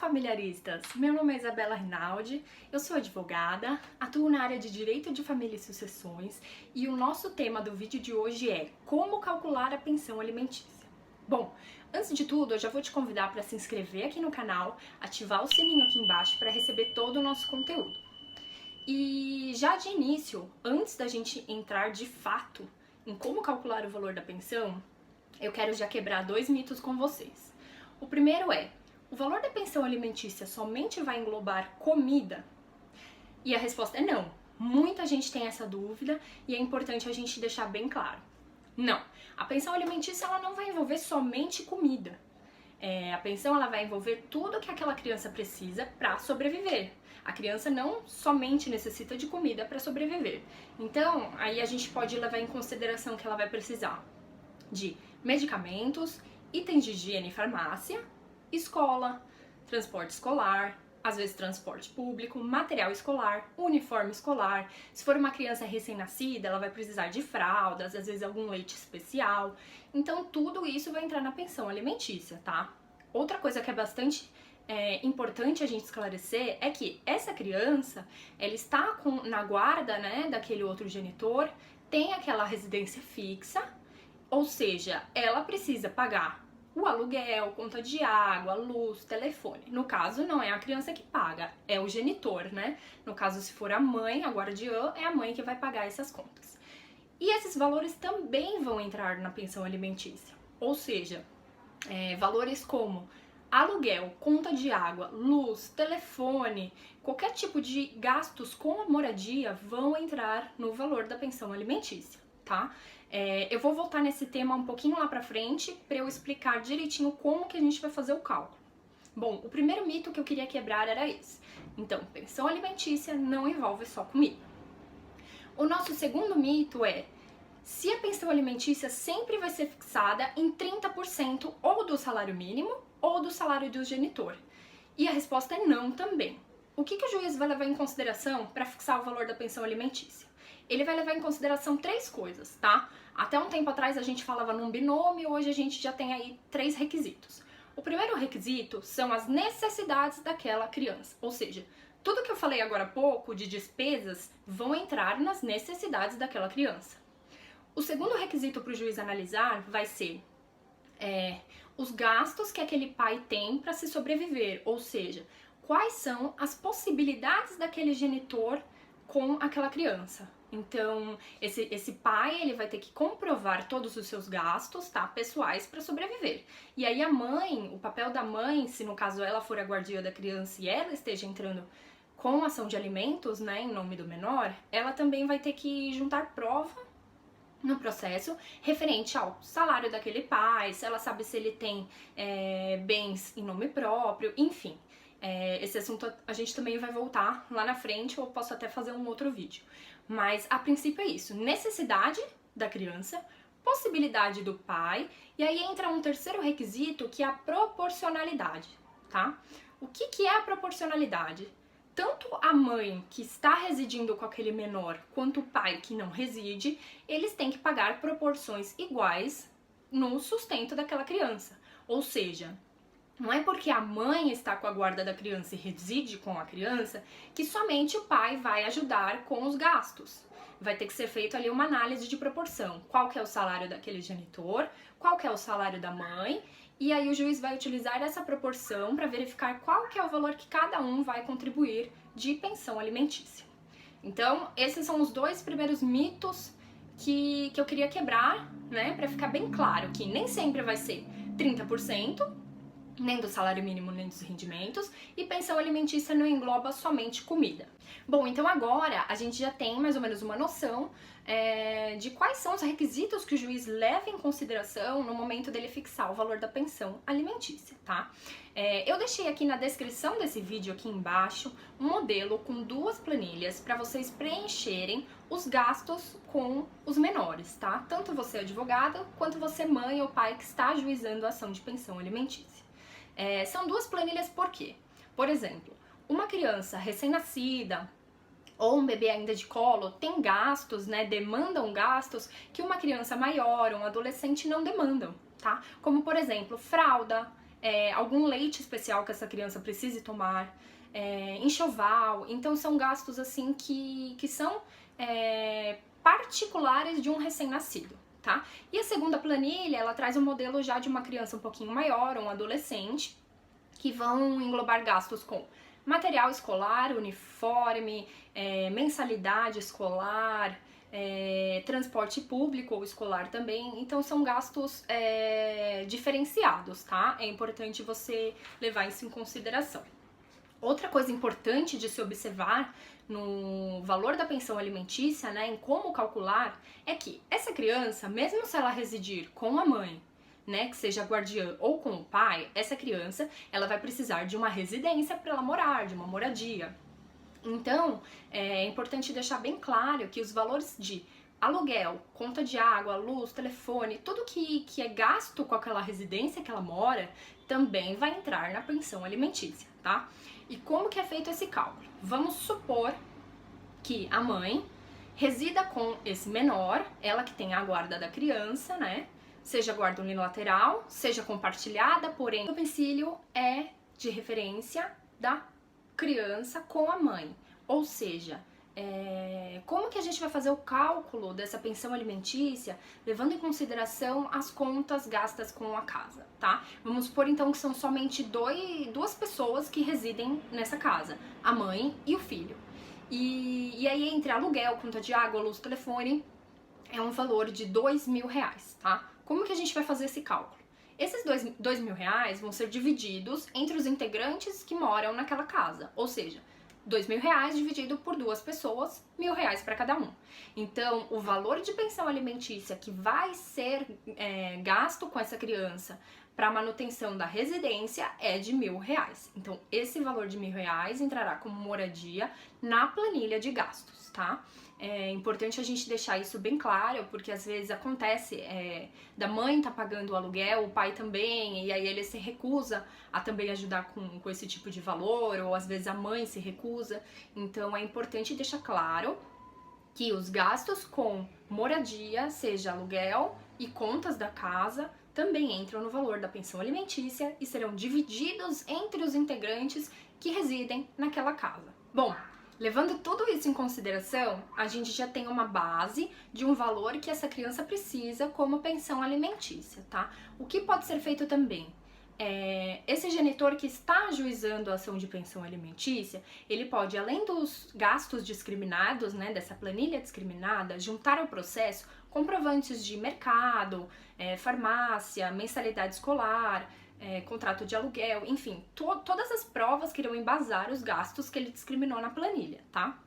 familiaristas! Meu nome é Isabela Rinaldi, eu sou advogada, atuo na área de Direito de Família e Sucessões e o nosso tema do vídeo de hoje é como calcular a pensão alimentícia. Bom, antes de tudo, eu já vou te convidar para se inscrever aqui no canal, ativar o sininho aqui embaixo para receber todo o nosso conteúdo. E já de início, antes da gente entrar de fato em como calcular o valor da pensão, eu quero já quebrar dois mitos com vocês. O primeiro é: o valor da pensão alimentícia somente vai englobar comida? E a resposta é não. Muita gente tem essa dúvida e é importante a gente deixar bem claro. Não, a pensão alimentícia ela não vai envolver somente comida. A pensão ela vai envolver tudo que aquela criança precisa para sobreviver. A criança não somente necessita de comida para sobreviver. Então, aí a gente pode levar em consideração que ela vai precisar de medicamentos, itens de higiene e farmácia, escola, transporte escolar, às vezes transporte público, material escolar, uniforme escolar. Se for uma criança recém-nascida, ela vai precisar de fraldas, às vezes algum leite especial. Então tudo isso vai entrar na pensão alimentícia, tá? Outra coisa que é bastante importante a gente esclarecer é que essa criança, ela está na guarda, né, daquele outro genitor, tem aquela residência fixa, ou seja, ela precisa pagar o aluguel, conta de água, luz, telefone. No caso, não é a criança que paga, é o genitor, né? No caso, se for a mãe, a guardiã, é a mãe que vai pagar essas contas. E esses valores também vão entrar na pensão alimentícia. Ou seja, valores como aluguel, conta de água, luz, telefone, qualquer tipo de gastos com a moradia vão entrar no valor da pensão alimentícia, tá? Eu vou voltar nesse tema um pouquinho lá pra frente para eu explicar direitinho como que a gente vai fazer o cálculo. Bom, o primeiro mito que eu queria quebrar era esse. Então, pensão alimentícia não envolve só comida. O nosso segundo mito é: se a pensão alimentícia sempre vai ser fixada em 30% ou do salário mínimo ou do salário do genitor. E a resposta é não também. O que o juiz vai levar em consideração para fixar o valor da pensão alimentícia? Ele vai levar em consideração três coisas, tá? Até um tempo atrás a gente falava num binômio, hoje a gente já tem aí três requisitos. O primeiro requisito são as necessidades daquela criança, ou seja, tudo que eu falei agora há pouco de despesas vão entrar nas necessidades daquela criança. O segundo requisito para o juiz analisar vai ser os gastos que aquele pai tem para se sobreviver, ou seja, quais são as possibilidades daquele genitor com aquela criança. Então, esse pai, ele vai ter que comprovar todos os seus gastos, tá, pessoais para sobreviver. E aí a mãe, o papel da mãe, se no caso ela for a guardiã da criança e ela esteja entrando com ação de alimentos, né, em nome do menor, ela também vai ter que juntar prova no processo referente ao salário daquele pai, se ela sabe se ele tem bens em nome próprio, enfim. Esse assunto a gente também vai voltar lá na frente, ou eu posso até fazer um outro vídeo. Mas a princípio é isso: necessidade da criança, possibilidade do pai, e aí entra um terceiro requisito que é a proporcionalidade, tá? O que é a proporcionalidade? Tanto a mãe que está residindo com aquele menor, quanto o pai que não reside, eles têm que pagar proporções iguais no sustento daquela criança. Ou seja, não é porque a mãe está com a guarda da criança e reside com a criança que somente o pai vai ajudar com os gastos. Vai ter que ser feito ali uma análise de proporção. Qual que é o salário daquele genitor, qual que é o salário da mãe, e aí o juiz vai utilizar essa proporção para verificar qual que é o valor que cada um vai contribuir de pensão alimentícia. Então, esses são os dois primeiros mitos que eu queria quebrar, né, para ficar bem claro que nem sempre vai ser 30%, nem do salário mínimo, nem dos rendimentos, e pensão alimentícia não engloba somente comida. Bom, então agora a gente já tem mais ou menos uma noção de quais são os requisitos que o juiz leva em consideração no momento dele fixar o valor da pensão alimentícia, tá? Eu deixei aqui na descrição desse vídeo aqui embaixo um modelo com duas planilhas para vocês preencherem os gastos com os menores, tá? Tanto você advogada, quanto você mãe ou pai que está ajuizando a ação de pensão alimentícia. São duas planilhas por quê? Por exemplo, uma criança recém-nascida ou um bebê ainda de colo tem gastos, né, demandam gastos que uma criança maior, um adolescente não demandam, tá? Como, por exemplo, fralda, algum leite especial que essa criança precise tomar, enxoval. Então são gastos assim que são particulares de um recém-nascido, tá? E a segunda planilha, ela traz um modelo já de uma criança um pouquinho maior, um adolescente, que vão englobar gastos com material escolar, uniforme, mensalidade escolar, transporte público ou escolar também. Então são gastos diferenciados, tá? É importante você levar isso em consideração. Outra coisa importante de se observar no valor da pensão alimentícia, né, em como calcular, é que essa criança, mesmo se ela residir com a mãe, né, que seja guardiã, ou com o pai, essa criança, ela vai precisar de uma residência para ela morar, de uma moradia. Então, é importante deixar bem claro que os valores de aluguel, conta de água, luz, telefone, tudo que é gasto com aquela residência que ela mora, também vai entrar na pensão alimentícia, tá? E como que é feito esse cálculo? Vamos supor que a mãe resida com esse menor, ela que tem a guarda da criança, né? Seja guarda unilateral, seja compartilhada, porém o domicílio é de referência da criança com a mãe. Ou seja, como que a gente vai fazer o cálculo dessa pensão alimentícia levando em consideração as contas gastas com a casa, tá? Vamos supor então que são somente duas pessoas que residem nessa casa, a mãe e o filho. E aí entre aluguel, conta de água, luz, telefone, é um valor de R$2.000, tá? Como que a gente vai fazer esse cálculo? Esses R$2.000 vão ser divididos entre os integrantes que moram naquela casa, ou seja, R$2.000 dividido por duas pessoas, R$1.000 para cada um. Então, o valor de pensão alimentícia que vai ser gasto com essa criança para manutenção da residência é de R$1.000. Então, esse valor de R$1.000 entrará como moradia na planilha de gastos, tá? É importante a gente deixar isso bem claro, porque às vezes acontece da mãe tá pagando o aluguel, o pai também, e aí ele se recusa a também ajudar com esse tipo de valor, ou às vezes a mãe se recusa. Então é importante deixar claro que os gastos com moradia, seja aluguel e contas da casa, também entram no valor da pensão alimentícia e serão divididos entre os integrantes que residem naquela casa. Bom, levando tudo isso em consideração, a gente já tem uma base de um valor que essa criança precisa como pensão alimentícia, tá? O que pode ser feito também? Esse genitor que está ajuizando a ação de pensão alimentícia, ele pode, além dos gastos discriminados, né, dessa planilha discriminada, juntar ao processo comprovantes de mercado, farmácia, mensalidade escolar, contrato de aluguel, enfim, todas as provas que irão embasar os gastos que ele discriminou na planilha, tá?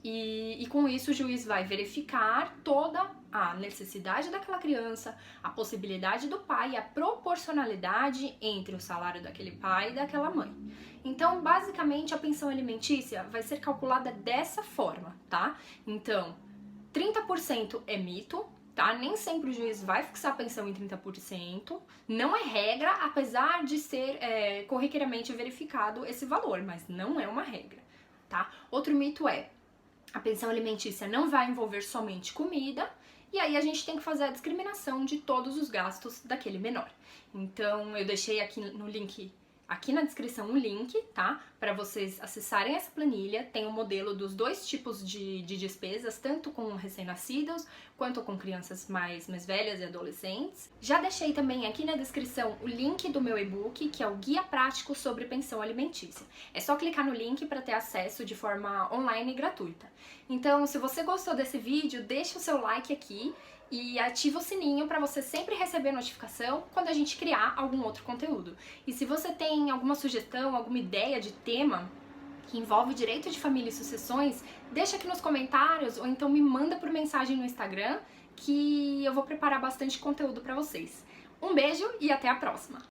E com isso o juiz vai verificar toda a necessidade daquela criança, a possibilidade do pai e a proporcionalidade entre o salário daquele pai e daquela mãe. Então, basicamente, a pensão alimentícia vai ser calculada dessa forma, tá? Então, 30% é mito, tá? Nem sempre o juiz vai fixar a pensão em 30%, não é regra, apesar de ser corriqueiramente verificado esse valor, mas não é uma regra, tá? Outro mito é: a pensão alimentícia não vai envolver somente comida, e aí a gente tem que fazer a discriminação de todos os gastos daquele menor. Então eu deixei aqui no link, aqui na descrição, um link, tá? Para vocês acessarem essa planilha. Tem o modelo dos dois tipos de despesas, tanto com recém-nascidos quanto com crianças mais velhas e adolescentes. Já deixei também aqui na descrição o link do meu e-book, que é o Guia Prático sobre Pensão Alimentícia. É só clicar no link para ter acesso de forma online e gratuita. Então, se você gostou desse vídeo, deixa o seu like aqui e ativa o sininho para você sempre receber notificação quando a gente criar algum outro conteúdo. E se você tem alguma sugestão, alguma ideia de tema que envolve direito de família e sucessões, deixa aqui nos comentários ou então me manda por mensagem no Instagram, que eu vou preparar bastante conteúdo para vocês. Um beijo e até a próxima!